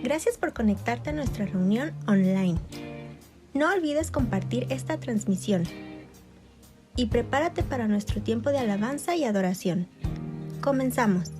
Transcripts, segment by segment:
Gracias por conectarte a nuestra reunión online. No olvides compartir esta transmisión y prepárate para nuestro tiempo de alabanza y adoración. Comenzamos.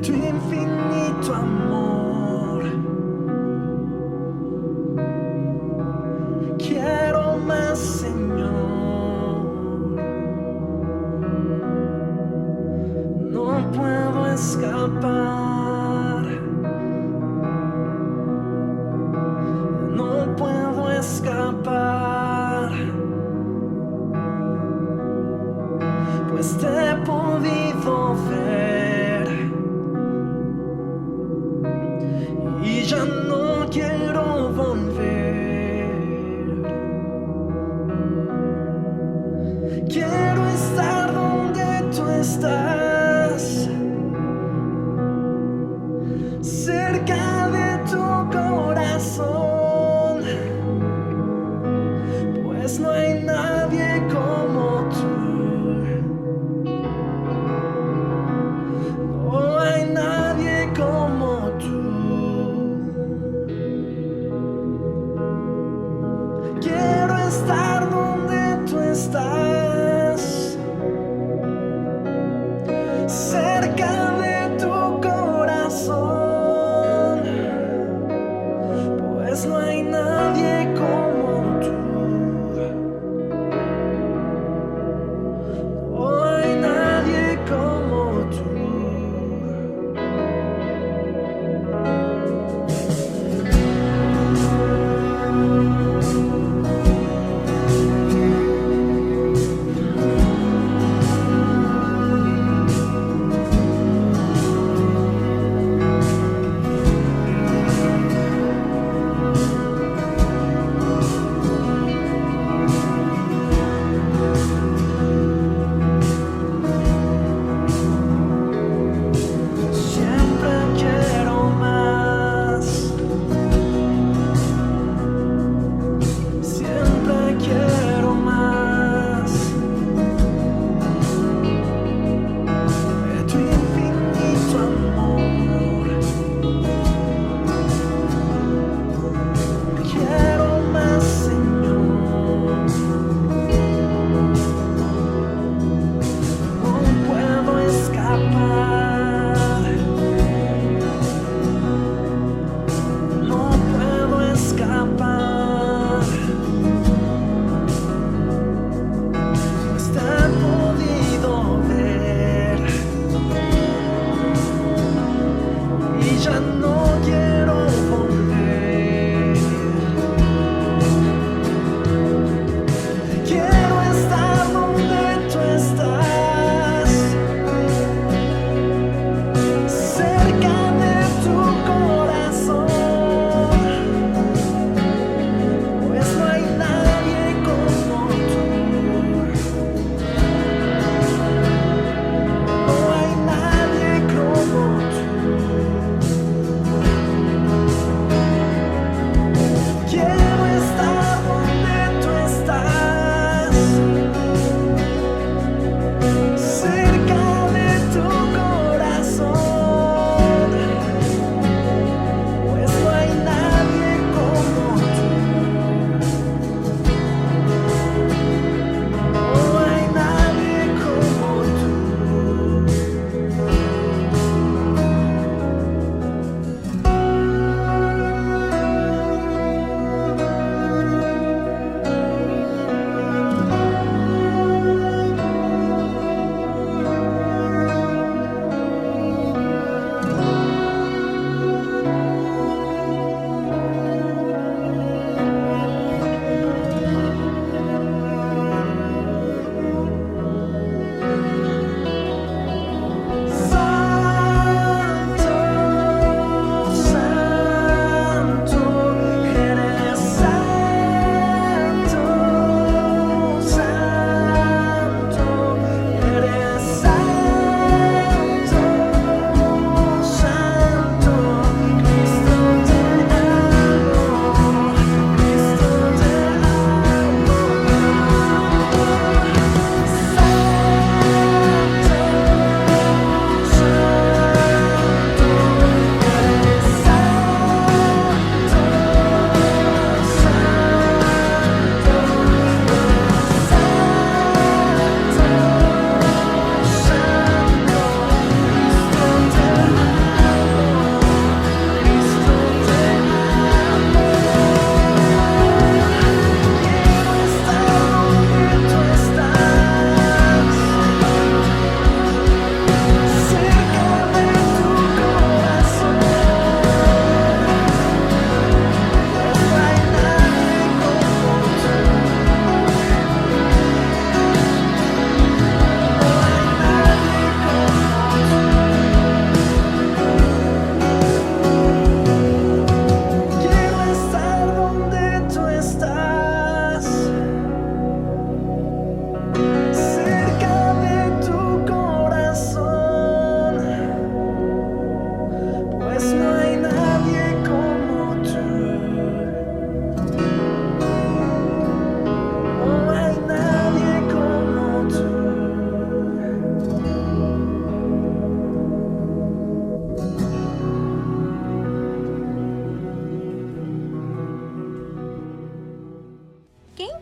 tu infinito amor. Quiero más, Señor. No puedo escapar. No puedo escapar. Pues te he podido ver y ya no quiero volver. Quiero estar donde tú estás.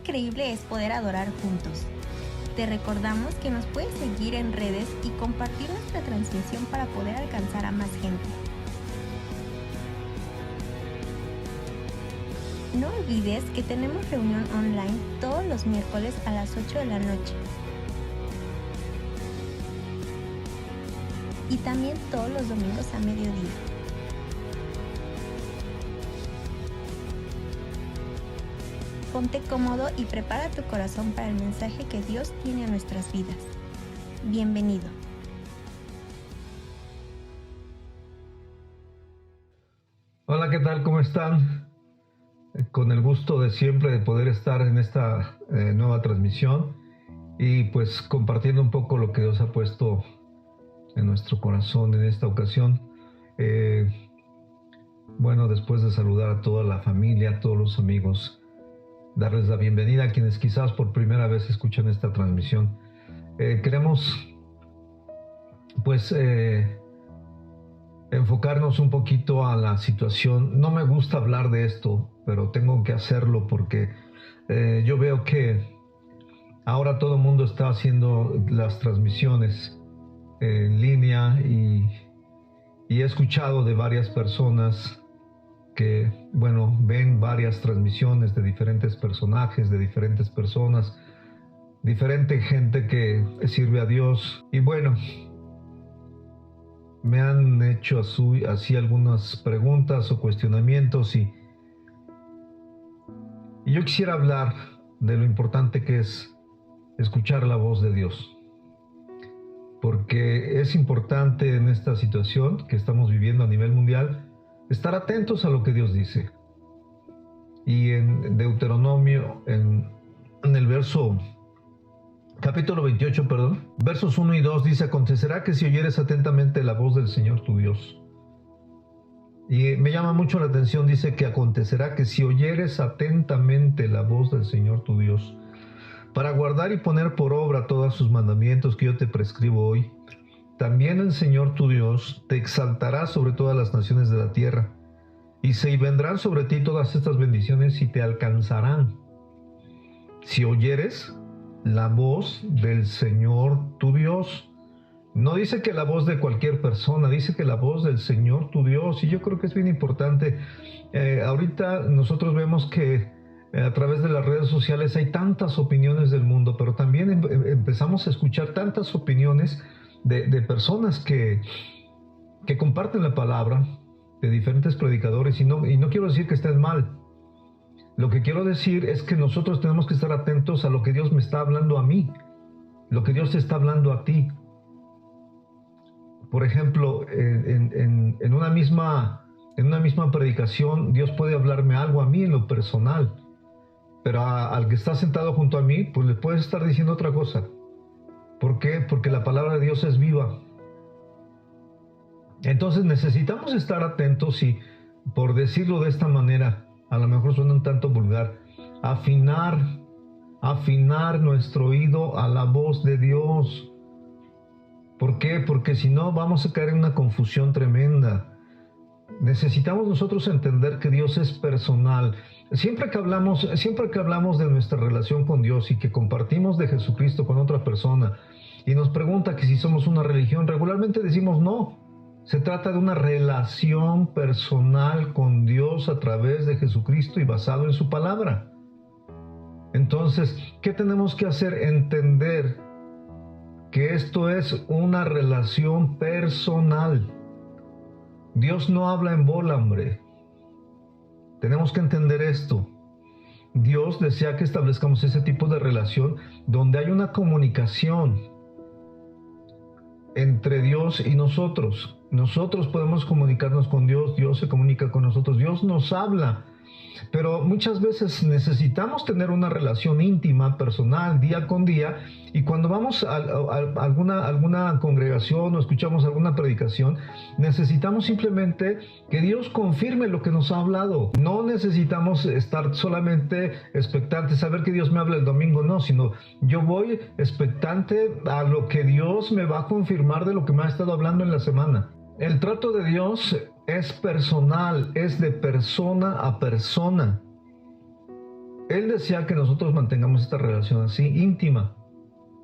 increíble es poder adorar juntos. Te recordamos que nos puedes seguir en redes y compartir nuestra transmisión para poder alcanzar a más gente. No olvides que tenemos reunión online todos los miércoles a las 8 de la noche. Y también todos los domingos a mediodía. Ponte cómodo y prepara tu corazón para el mensaje que Dios tiene a nuestras vidas. Bienvenido. Hola, ¿qué tal? ¿Cómo están? Con el gusto de siempre de poder estar en esta nueva transmisión y pues compartiendo un poco lo que Dios ha puesto en nuestro corazón en esta ocasión. Bueno, después de saludar a toda la familia, a todos los amigos, darles la bienvenida a quienes quizás por primera vez escuchan esta transmisión. Queremos pues enfocarnos un poquito a la situación. No me gusta hablar de esto, pero tengo que hacerlo porque yo veo que ahora todo el mundo está haciendo las transmisiones en línea y he escuchado de varias personas que, bueno, ven varias transmisiones de diferentes personajes, de diferentes personas, diferente gente que sirve a Dios. Y bueno, me han hecho así algunas preguntas o cuestionamientos y yo quisiera hablar de lo importante que es escuchar la voz de Dios. Porque es importante en esta situación que estamos viviendo a nivel mundial estar atentos a lo que Dios dice. Y en Deuteronomio, en el capítulo 28, versos 1 y 2 dice: acontecerá que si oyeres atentamente la voz del Señor tu Dios. Y me llama mucho la atención, dice que acontecerá que si oyeres atentamente la voz del Señor tu Dios, para guardar y poner por obra todos sus mandamientos que yo te prescribo hoy, también el Señor tu Dios te exaltará sobre todas las naciones de la tierra, y se vendrán sobre ti todas estas bendiciones y te alcanzarán, si oyeres la voz del Señor tu Dios. No dice que la voz de cualquier persona, dice que la voz del Señor tu Dios. Y yo creo que es bien importante. Ahorita nosotros vemos que a través de las redes sociales hay tantas opiniones del mundo, pero también empezamos a escuchar tantas opiniones de personas que comparten la palabra, de diferentes predicadores, y no quiero decir que estén mal. Lo que quiero decir es que nosotros tenemos que estar atentos a lo que Dios me está hablando a mí, lo que Dios te está hablando a ti. Por ejemplo, en una misma predicación, Dios puede hablarme algo a mí en lo personal, pero al que está sentado junto a mí, pues le puedes estar diciendo otra cosa. ¿Por qué? Porque la palabra de Dios es viva. Entonces necesitamos estar atentos y, por decirlo de esta manera, a lo mejor suena un tanto vulgar, afinar nuestro oído a la voz de Dios. ¿Por qué? Porque si no vamos a caer en una confusión tremenda. Necesitamos nosotros entender que Dios es personal. Siempre que hablamos de nuestra relación con Dios y que compartimos de Jesucristo con otra persona y nos pregunta que si somos una religión, regularmente decimos no. Se trata de una relación personal con Dios a través de Jesucristo y basado en su palabra. Entonces, ¿qué tenemos que hacer? Entender que esto es una relación personal. Dios no habla en bola, hombre. Tenemos que entender esto. Dios desea que establezcamos ese tipo de relación donde hay una comunicación entre Dios y nosotros. Nosotros podemos comunicarnos con Dios, Dios se comunica con nosotros, Dios nos habla. Pero muchas veces necesitamos tener una relación íntima, personal, día con día, y cuando vamos a alguna congregación o escuchamos alguna predicación, necesitamos simplemente que Dios confirme lo que nos ha hablado. No necesitamos estar solamente expectantes, saber que Dios me habla el domingo, no, sino yo voy expectante a lo que Dios me va a confirmar de lo que me ha estado hablando en la semana. El trato de Dios es personal, es de persona a persona. Él desea que nosotros mantengamos esta relación así, íntima,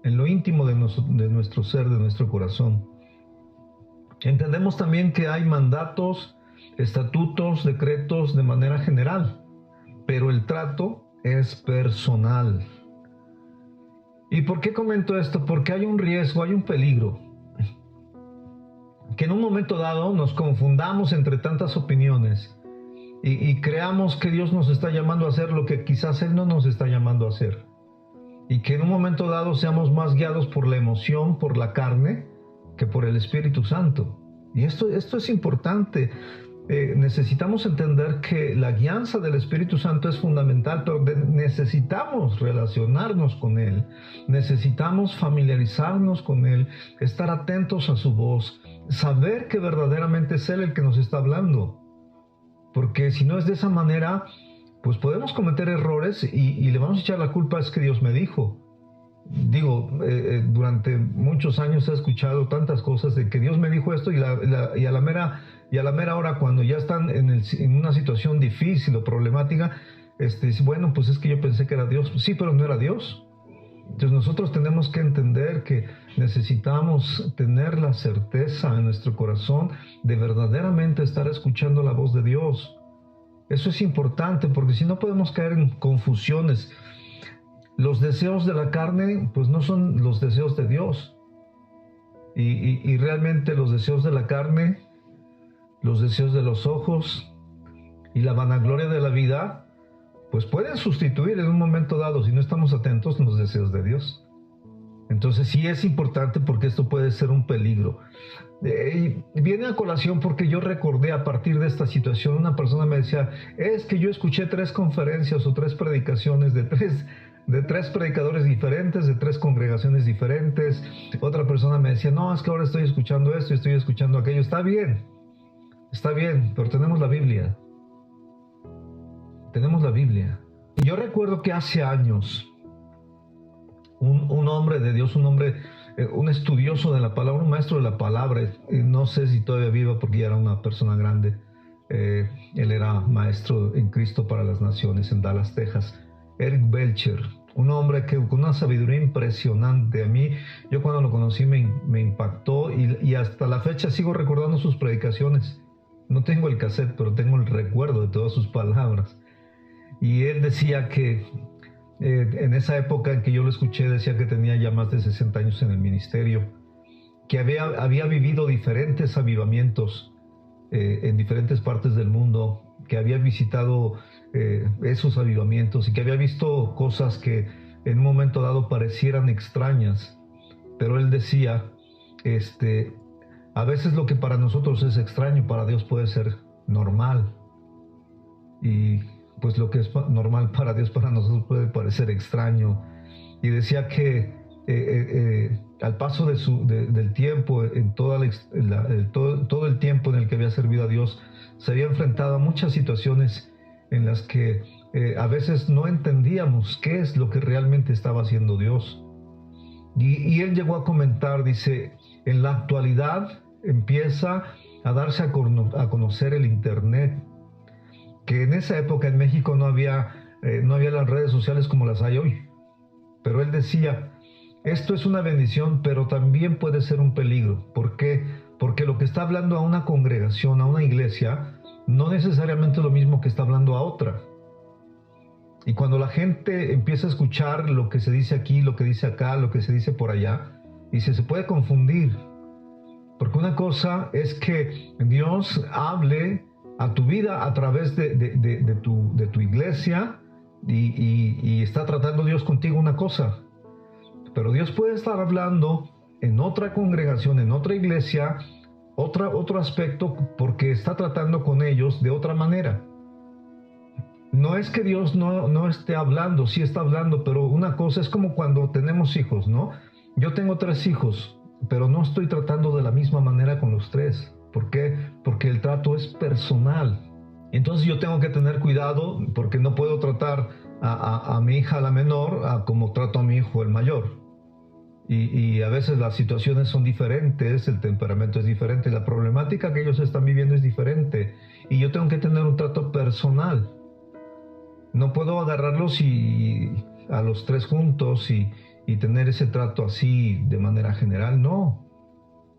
en lo íntimo de nuestro ser, de nuestro corazón. Entendemos también que hay mandatos, estatutos, decretos de manera general, pero el trato es personal. ¿Y por qué comento esto? Porque hay un riesgo, hay un peligro, que en un momento dado nos confundamos entre tantas opiniones y creamos que Dios nos está llamando a hacer lo que quizás Él no nos está llamando a hacer. Y que en un momento dado seamos más guiados por la emoción, por la carne, que por el Espíritu Santo. Y esto es importante. Necesitamos entender que la guianza del Espíritu Santo es fundamental, pero necesitamos relacionarnos con Él, necesitamos familiarizarnos con Él, estar atentos a su voz, saber que verdaderamente es Él el que nos está hablando. Porque si no es de esa manera, pues podemos cometer errores y le vamos a echar la culpa, es que Dios me dijo. Digo, durante muchos años he escuchado tantas cosas de que Dios me dijo esto y a la mera hora, cuando ya están en una situación difícil o problemática, bueno, pues es que yo pensé que era Dios. Sí, pero no era Dios. Entonces nosotros tenemos que entender que necesitamos tener la certeza en nuestro corazón de verdaderamente estar escuchando la voz de Dios. Eso es importante, porque si no podemos caer en confusiones. Los deseos de la carne pues no son los deseos de Dios. Y realmente los deseos de la carne, los deseos de los ojos y la vanagloria de la vida pues pueden sustituir en un momento dado, si no estamos atentos, los deseos de Dios. Entonces sí es importante, porque esto puede ser un peligro. Viene a colación porque yo recordé a partir de esta situación, una persona me decía, es que yo escuché 3 conferencias o 3 predicaciones de tres predicadores diferentes, de 3 congregaciones diferentes. Otra persona me decía, no, es que ahora estoy escuchando esto y estoy escuchando aquello. Está bien, pero tenemos la Biblia. Tenemos la Biblia. Y yo recuerdo que hace años, un hombre de Dios, un estudioso de la palabra, un maestro de la palabra, no sé si todavía viva porque ya era una persona grande, él era maestro en Cristo para las Naciones en Dallas, Texas, Eric Belcher, un hombre que con una sabiduría impresionante. A mí, yo cuando lo conocí me impactó y hasta la fecha sigo recordando sus predicaciones. No tengo el cassette, pero tengo el recuerdo de todas sus palabras. Y él decía que en esa época en que yo lo escuché, decía que tenía ya más de 60 años en el ministerio, que había vivido diferentes avivamientos en diferentes partes del mundo, que había visitado esos avivamientos y que había visto cosas que en un momento dado parecieran extrañas, pero él decía, a veces lo que para nosotros es extraño, para Dios puede ser normal, y pues lo que es normal para Dios, para nosotros puede parecer extraño. Y decía que al paso del tiempo, en todo el tiempo en el que había servido a Dios, se había enfrentado a muchas situaciones en las que a veces no entendíamos qué es lo que realmente estaba haciendo Dios. Y él llegó a comentar, dice, en la actualidad empieza a darse a conocer el Internet, que en esa época en México no había las redes sociales como las hay hoy. Pero él decía, esto es una bendición, pero también puede ser un peligro. ¿Por qué? Porque lo que está hablando a una congregación, a una iglesia, no necesariamente es lo mismo que está hablando a otra. Y cuando la gente empieza a escuchar lo que se dice aquí, lo que dice acá, lo que se dice por allá, dice, se puede confundir. Porque una cosa es que Dios hable a tu vida a través de tu iglesia y está tratando Dios contigo una cosa. Pero Dios puede estar hablando en otra congregación, en otra iglesia, otro aspecto, porque está tratando con ellos de otra manera. No es que Dios no esté hablando, sí está hablando, pero una cosa es como cuando tenemos hijos, ¿no? Yo tengo 3 hijos, pero no estoy tratando de la misma manera con los 3. ¿Por qué? Porque el trato es personal. Entonces yo tengo que tener cuidado, porque no puedo tratar a mi hija, la menor, como trato a mi hijo, el mayor. Y a veces las situaciones son diferentes, el temperamento es diferente, la problemática que ellos están viviendo es diferente. Y yo tengo que tener un trato personal. No puedo agarrarlos y a los tres juntos y tener ese trato así de manera general, no.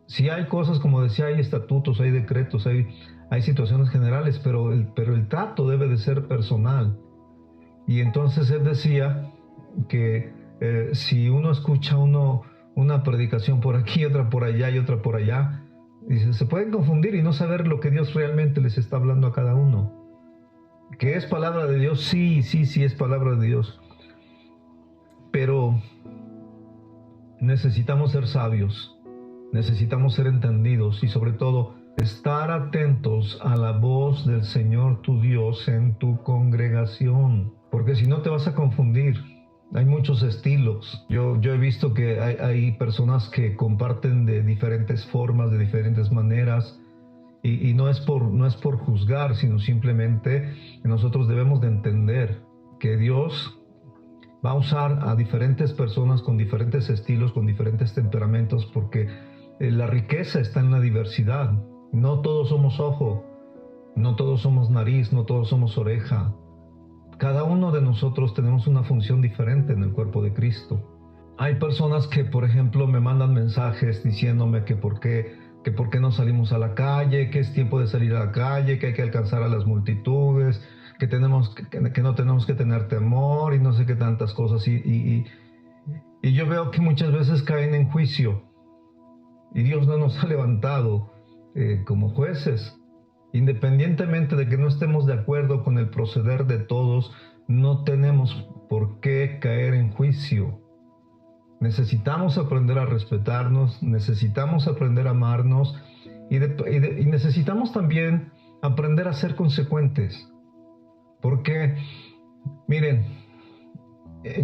Sí hay cosas, como decía, hay estatutos, hay decretos, hay situaciones generales, pero el trato debe de ser personal. Y entonces él decía que si uno escucha una predicación por aquí, otra por allá y otra por allá, dice, se pueden confundir y no saber lo que Dios realmente les está hablando a cada uno. ¿Que es palabra de Dios? Sí es palabra de Dios. Pero necesitamos ser sabios, necesitamos ser entendidos y sobre todo estar atentos a la voz del Señor tu Dios en tu congregación, porque si no te vas a confundir. Hay muchos estilos. Yo he visto que hay personas que comparten de diferentes formas, de diferentes maneras, y no es por juzgar, sino simplemente nosotros debemos de entender que Dios va a usar a diferentes personas con diferentes estilos, con diferentes temperamentos, porque la riqueza está en la diversidad. No todos somos ojo, no todos somos nariz, no todos somos oreja. Cada uno de nosotros tenemos una función diferente en el cuerpo de Cristo. Hay personas que, por ejemplo, me mandan mensajes diciéndome que por qué no salimos a la calle, que es tiempo de salir a la calle, que hay que alcanzar a las multitudes, que no tenemos que tener temor y no sé qué tantas cosas. Y yo veo que muchas veces caen en juicio y Dios no nos ha levantado como jueces. Independientemente de que no estemos de acuerdo con el proceder de todos, no tenemos por qué caer en juicio. Necesitamos aprender a respetarnos, necesitamos aprender a amarnos y necesitamos también aprender a ser consecuentes. Porque, miren,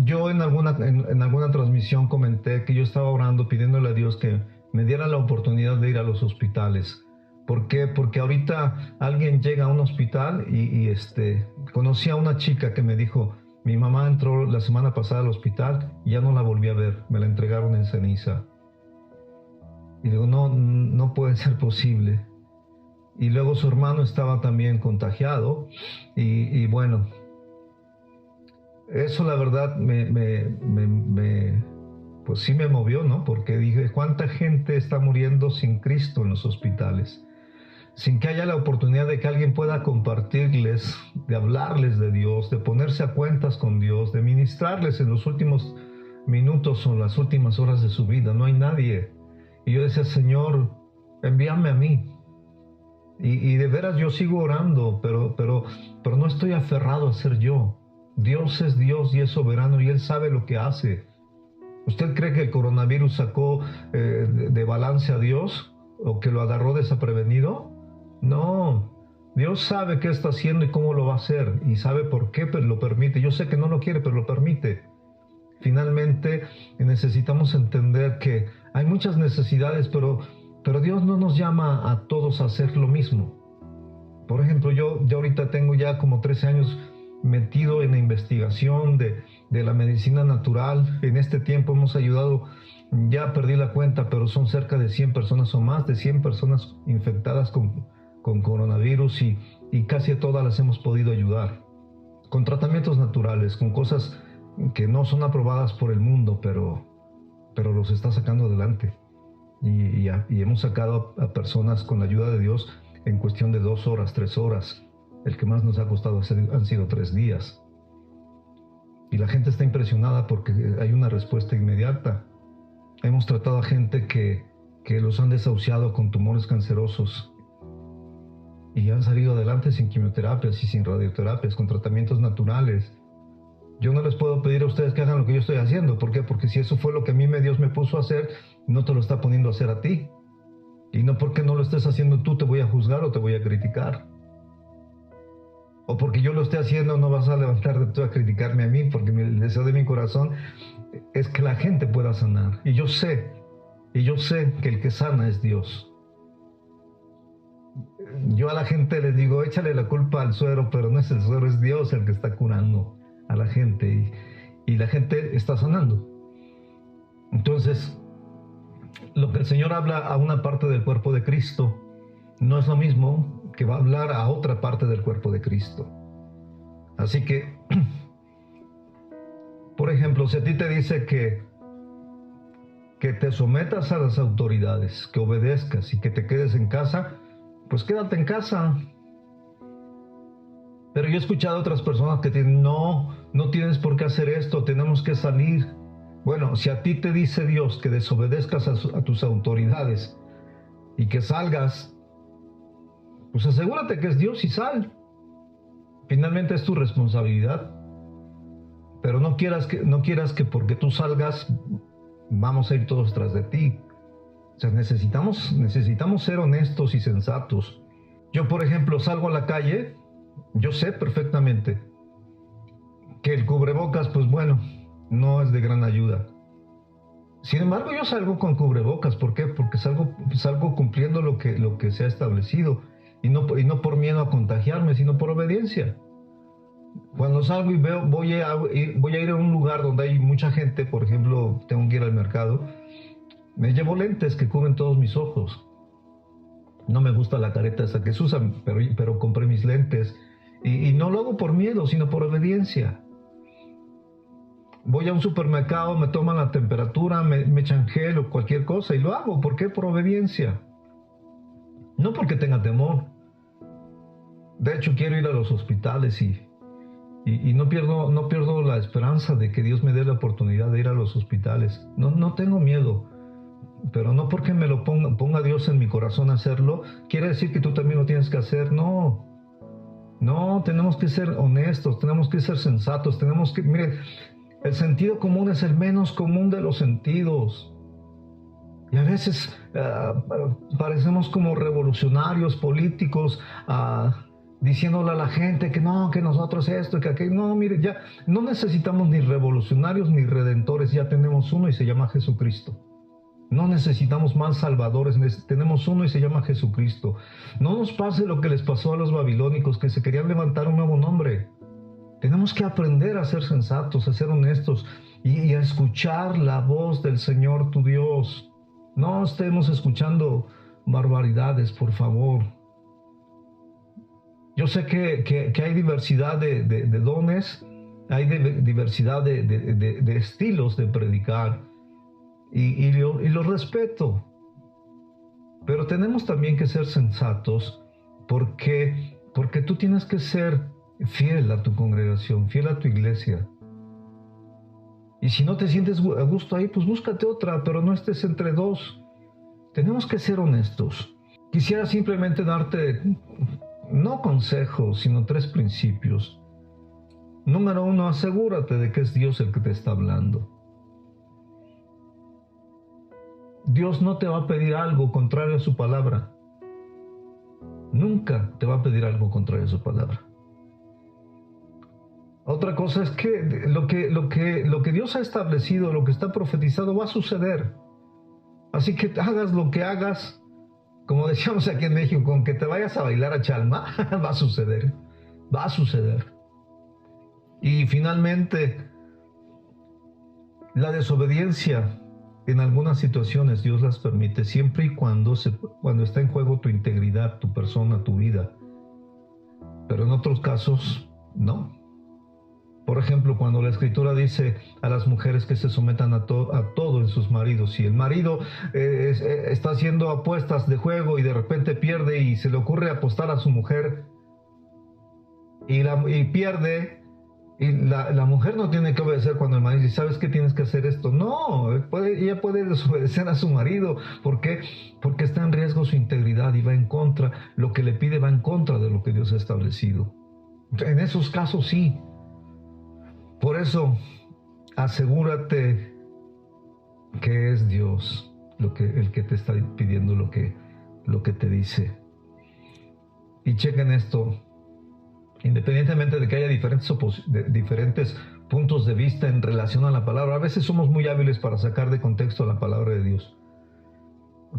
yo en alguna transmisión comenté que yo estaba orando pidiéndole a Dios que me diera la oportunidad de ir a los hospitales. ¿Por qué? Porque ahorita alguien llega a un hospital y conocí a una chica que me dijo, mi mamá entró la semana pasada al hospital y ya no la volví a ver, me la entregaron en ceniza. Y digo, no puede ser posible. Y luego su hermano estaba también contagiado y bueno, eso la verdad pues sí me movió, ¿no? Porque dije, ¿cuánta gente está muriendo sin Cristo en los hospitales? Sin que haya la oportunidad de que alguien pueda compartirles, de hablarles de Dios, de ponerse a cuentas con Dios, de ministrarles en los últimos minutos o las últimas horas de su vida. No hay nadie. Y yo decía, Señor, envíame a mí. Y de veras yo sigo orando, pero no estoy aferrado a ser yo. Dios es Dios y es soberano y Él sabe lo que hace. ¿Usted cree que el coronavirus sacó de balance a Dios o que lo agarró desaprevenido? No, Dios sabe qué está haciendo y cómo lo va a hacer y sabe por qué lo permite. Yo sé que no lo quiere, pero lo permite. Finalmente necesitamos entender que hay muchas necesidades, pero Dios no nos llama a todos a hacer lo mismo. Por ejemplo, yo ahorita tengo ya como 13 años metido en la investigación de la medicina natural. En este tiempo hemos ayudado, ya perdí la cuenta, pero son cerca de 100 personas o más de 100 personas infectadas con coronavirus y casi a todas las hemos podido ayudar. Con tratamientos naturales, con cosas que no son aprobadas por el mundo, pero los está sacando adelante. Y hemos sacado a personas con la ayuda de Dios en cuestión de 2 horas, 3 horas. El que más nos ha costado han sido 3 días. Y la gente está impresionada porque hay una respuesta inmediata. Hemos tratado a gente que los han desahuciado con tumores cancerosos y han salido adelante sin quimioterapias y sin radioterapias, con tratamientos naturales. Yo no les puedo pedir a ustedes que hagan lo que yo estoy haciendo. ¿Por qué? Porque si eso fue lo que a mí Dios me puso a hacer, no te lo está poniendo a hacer a ti. Y no porque no lo estés haciendo tú te voy a juzgar o te voy a criticar. O porque yo lo esté haciendo no vas a levantarte tú a criticarme a mí, porque el deseo de mi corazón es que la gente pueda sanar. Y yo sé que el que sana es Dios. Yo a la gente les digo, échale la culpa al suero, pero no es el suero, es Dios el que está curando a la gente y la gente está sanando. Entonces, lo que el Señor habla a una parte del cuerpo de Cristo no es lo mismo que va a hablar a otra parte del cuerpo de Cristo. Así que, por ejemplo, si a ti te dice que te sometas a las autoridades, que obedezcas y que te quedes en casa, pues quédate en casa. Pero yo he escuchado a otras personas que dicen, no tienes por qué hacer esto, tenemos que salir. Bueno, si a ti te dice Dios que desobedezcas a tus autoridades y que salgas, pues asegúrate que es Dios y sal. Finalmente es tu responsabilidad. Pero no quieras que porque tú salgas vamos a ir todos tras de ti. O sea, necesitamos ser honestos y sensatos. Yo, por ejemplo, salgo a la calle, yo sé perfectamente que el cubrebocas, pues bueno, no es de gran ayuda. Sin embargo, yo salgo con cubrebocas. ¿Por qué? Porque salgo cumpliendo lo que se ha establecido. Y no por miedo a contagiarme, sino por obediencia. Cuando salgo y voy a ir a un lugar donde hay mucha gente, por ejemplo, tengo que ir al mercado, me llevo lentes que cubren todos mis ojos. No me gusta la careta esa que se usa, pero compré mis lentes. Y no lo hago por miedo, sino por obediencia. Voy a un supermercado, me toman la temperatura, me echan gel o cualquier cosa y lo hago. ¿Por qué? Por obediencia. No porque tenga temor. De hecho, quiero ir a los hospitales y no pierdo la esperanza de que Dios me dé la oportunidad de ir a los hospitales. No tengo miedo, pero no porque me lo ponga Dios en mi corazón a hacerlo, quiere decir que tú también lo tienes que hacer. No, tenemos que ser honestos, tenemos que ser sensatos, miren, el sentido común es el menos común de los sentidos. Y a veces parecemos como revolucionarios políticos, diciéndole a la gente que no, que nosotros esto, que aquello. No, mire, ya no necesitamos ni revolucionarios ni redentores, ya tenemos uno y se llama Jesucristo. No necesitamos más salvadores, tenemos uno y se llama Jesucristo. No nos pase lo que les pasó a los babilónicos, que se querían levantar un nuevo nombre. Tenemos que aprender a ser sensatos, a ser honestos y a escuchar la voz del Señor tu Dios. No estemos escuchando barbaridades, por favor. Yo sé que hay diversidad de dones, hay diversidad de estilos de predicar y los respeto. Pero tenemos también que ser sensatos porque tú tienes que ser fiel a tu congregación, fiel a tu iglesia. Y si no te sientes a gusto ahí, pues búscate otra, pero no estés entre dos. Tenemos que ser honestos. Quisiera simplemente darte, no consejos, sino 3 principios. Número 1, asegúrate de que es Dios el que te está hablando. Dios no te va a pedir algo contrario a su palabra. Nunca te va a pedir algo contrario a su palabra. Otra cosa es que lo que Dios ha establecido, lo que está profetizado, va a suceder. Así que hagas lo que hagas, como decíamos aquí en México, con que te vayas a bailar a Chalma, va a suceder. Va a suceder. Y finalmente, la desobediencia, en algunas situaciones Dios las permite, siempre y cuando está en juego tu integridad, tu persona, tu vida. Pero en otros casos, no. Por ejemplo, cuando la Escritura dice a las mujeres que se sometan a todo en sus maridos, si el marido está haciendo apuestas de juego y de repente pierde y se le ocurre apostar a su mujer y pierde, y la mujer no tiene que obedecer cuando el marido dice, ¿sabes qué tienes que hacer esto? No, ella puede desobedecer a su marido. ¿Por qué? Porque está en riesgo su integridad y va en contra, lo que le pide va en contra de lo que Dios ha establecido. En esos casos sí. Por eso, asegúrate que es Dios el que te está pidiendo lo que te dice. Y chequen esto, independientemente de que haya diferentes puntos de vista en relación a la palabra, a veces somos muy hábiles para sacar de contexto la palabra de Dios.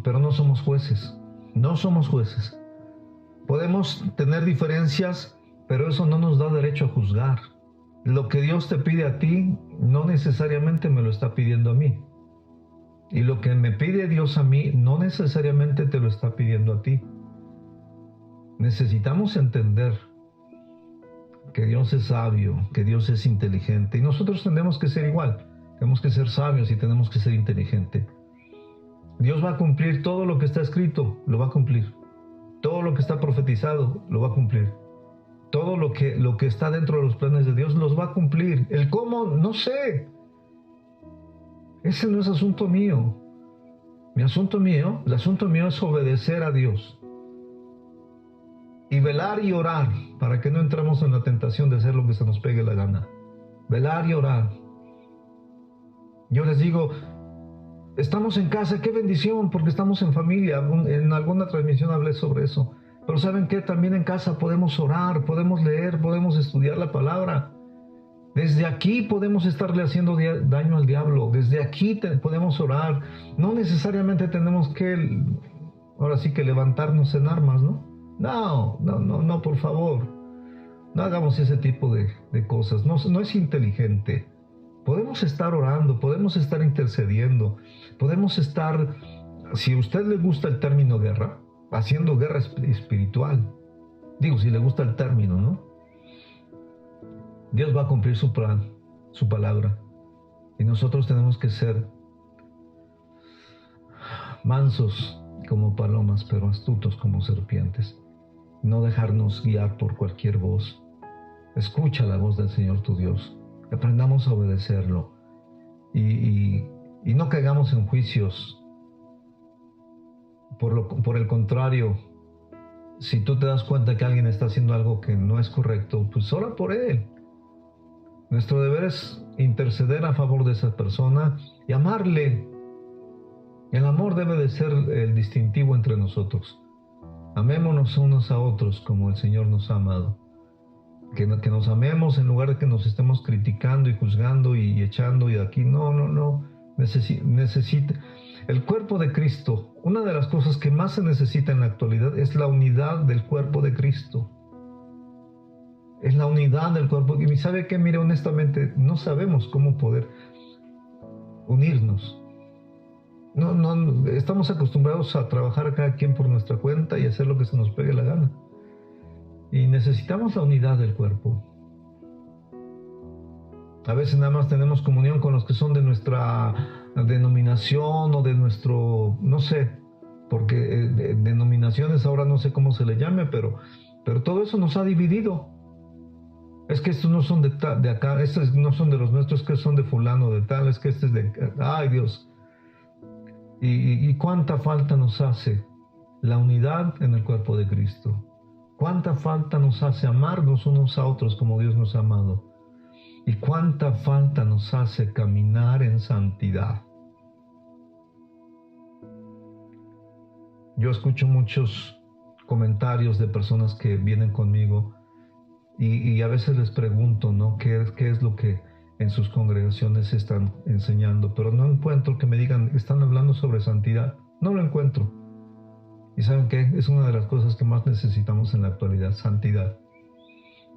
Pero no somos jueces, no somos jueces. Podemos tener diferencias, pero eso no nos da derecho a juzgar. Lo que Dios te pide a ti, no necesariamente me lo está pidiendo a mí. Y lo que me pide Dios a mí, no necesariamente te lo está pidiendo a ti. Necesitamos entender que Dios es sabio, que Dios es inteligente. Y nosotros tenemos que ser igual. Tenemos que ser sabios y tenemos que ser inteligentes. Dios va a cumplir todo lo que está escrito, lo va a cumplir. Todo lo que está profetizado, lo va a cumplir. Todo lo que está dentro de los planes de Dios, los va a cumplir. El cómo, no sé. Ese no es asunto mío. El asunto mío es obedecer a Dios. Y velar y orar para que no entremos en la tentación de hacer lo que se nos pegue la gana. Velar y orar. Yo les digo, estamos en casa, qué bendición, porque estamos en familia. En alguna transmisión hablé sobre eso. Pero ¿saben qué? También en casa podemos orar, podemos leer, podemos estudiar la palabra. Desde aquí podemos estarle haciendo daño al diablo. Desde aquí podemos orar. No necesariamente tenemos que, ahora sí que levantarnos en armas, ¿no? No, por favor. No hagamos ese tipo de cosas. No es inteligente. Podemos estar orando, podemos estar intercediendo, podemos estar, si a usted le gusta el término guerra, haciendo guerra espiritual. Digo, si le gusta el término, ¿no? Dios va a cumplir su plan, su palabra. Y nosotros tenemos que ser mansos como palomas, pero astutos como serpientes. No dejarnos guiar por cualquier voz. Escucha la voz del Señor tu Dios. Aprendamos a obedecerlo. Y no caigamos en juicios. Por el contrario, si tú te das cuenta que alguien está haciendo algo que no es correcto, pues ora por él. Nuestro deber es interceder a favor de esa persona y amarle. El amor debe de ser el distintivo entre nosotros. Amémonos unos a otros como el Señor nos ha amado. Que nos amemos en lugar de que nos estemos criticando y juzgando y echando y aquí. No. Necesita. El cuerpo de Cristo, una de las cosas que más se necesita en la actualidad es la unidad del cuerpo de Cristo. Es la unidad del cuerpo. Y ¿sabe qué? Mire, honestamente, no sabemos cómo poder unirnos. No, estamos acostumbrados a trabajar cada quien por nuestra cuenta y hacer lo que se nos pegue la gana. Y necesitamos la unidad del cuerpo. A veces nada más tenemos comunión con los que son de nuestra denominación o de nuestro, no sé, porque denominaciones ahora no sé cómo se le llame, pero todo eso nos ha dividido. Es que estos no son de acá, estos no son de los nuestros, que son de fulano, de tal, es que este es de... ¡Ay, Dios! Y cuánta falta nos hace la unidad en el cuerpo de Cristo. Cuánta falta nos hace amarnos unos a otros como Dios nos ha amado. Y cuánta falta nos hace caminar en santidad. Yo escucho muchos comentarios de personas que vienen conmigo y a veces les pregunto, ¿no? ¿Qué es lo que en sus congregaciones están enseñando? Pero no encuentro que me digan, están hablando sobre santidad. No lo encuentro. ¿Y saben qué? Es una de las cosas que más necesitamos en la actualidad, santidad.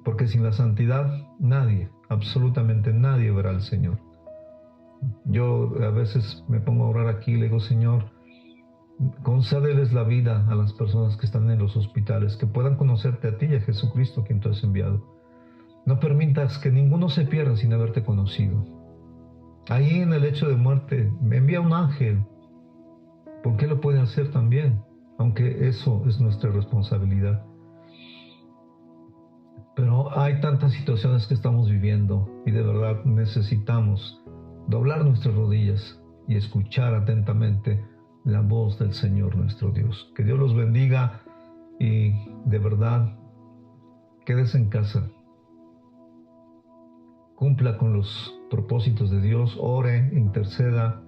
Porque sin la santidad, nadie, absolutamente nadie verá al Señor. Yo a veces me pongo a orar aquí y le digo, Señor, concédeles la vida a las personas que están en los hospitales, que puedan conocerte a ti y a Jesucristo, quien tú has enviado. No permitas que ninguno se pierda sin haberte conocido. Ahí en el lecho de muerte, me envía un ángel. ¿Por qué lo puede hacer también? Aunque eso es nuestra responsabilidad. Pero hay tantas situaciones que estamos viviendo y de verdad necesitamos doblar nuestras rodillas y escuchar atentamente la voz del Señor nuestro Dios. Que Dios los bendiga y de verdad quédese en casa. Cumpla con los propósitos de Dios, ore, interceda,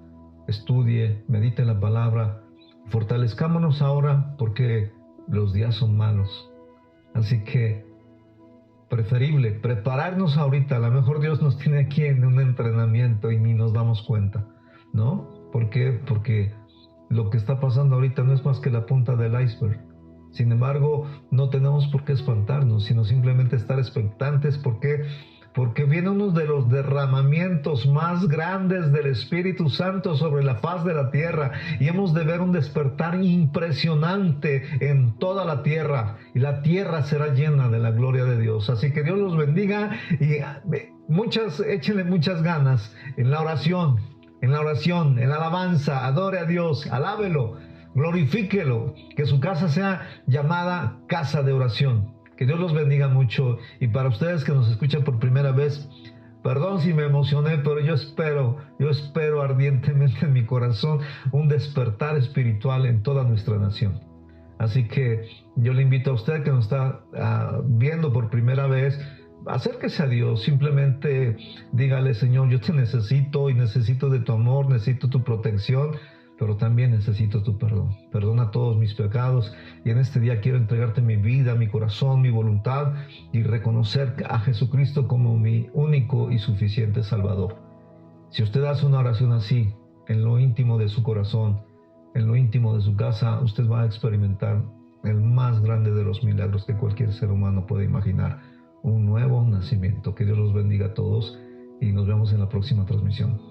estudie, medite en la palabra. Fortalezcámonos ahora porque los días son malos. Así que preferible prepararnos ahorita. A lo mejor Dios nos tiene aquí en un entrenamiento y ni nos damos cuenta, ¿no? ¿Por qué? Porque lo que está pasando ahorita no es más que la punta del iceberg. Sin embargo, no tenemos por qué espantarnos, sino simplemente estar expectantes. ¿Por qué? porque viene uno de los derramamientos más grandes del Espíritu Santo sobre la faz de la tierra, y hemos de ver un despertar impresionante en toda la tierra, y la tierra será llena de la gloria de Dios. Así que Dios los bendiga, y échenle muchas ganas en la oración, en la alabanza. Adore a Dios, alábelo, glorifíquelo, que su casa sea llamada casa de oración. Que Dios los bendiga mucho. Y para ustedes que nos escuchan por primera vez, perdón si me emocioné, pero yo espero ardientemente en mi corazón un despertar espiritual en toda nuestra nación. Así que yo le invito a usted que nos está viendo por primera vez, acérquese a Dios, simplemente dígale: Señor, yo te necesito, y necesito de tu amor, necesito tu protección, pero también necesito tu perdón. Perdona todos mis pecados, y en este día quiero entregarte mi vida, mi corazón, mi voluntad, y reconocer a Jesucristo como mi único y suficiente Salvador. Si usted hace una oración así, en lo íntimo de su corazón, en lo íntimo de su casa, usted va a experimentar el más grande de los milagros que cualquier ser humano puede imaginar: un nuevo nacimiento. Que Dios los bendiga a todos, y nos vemos en la próxima transmisión.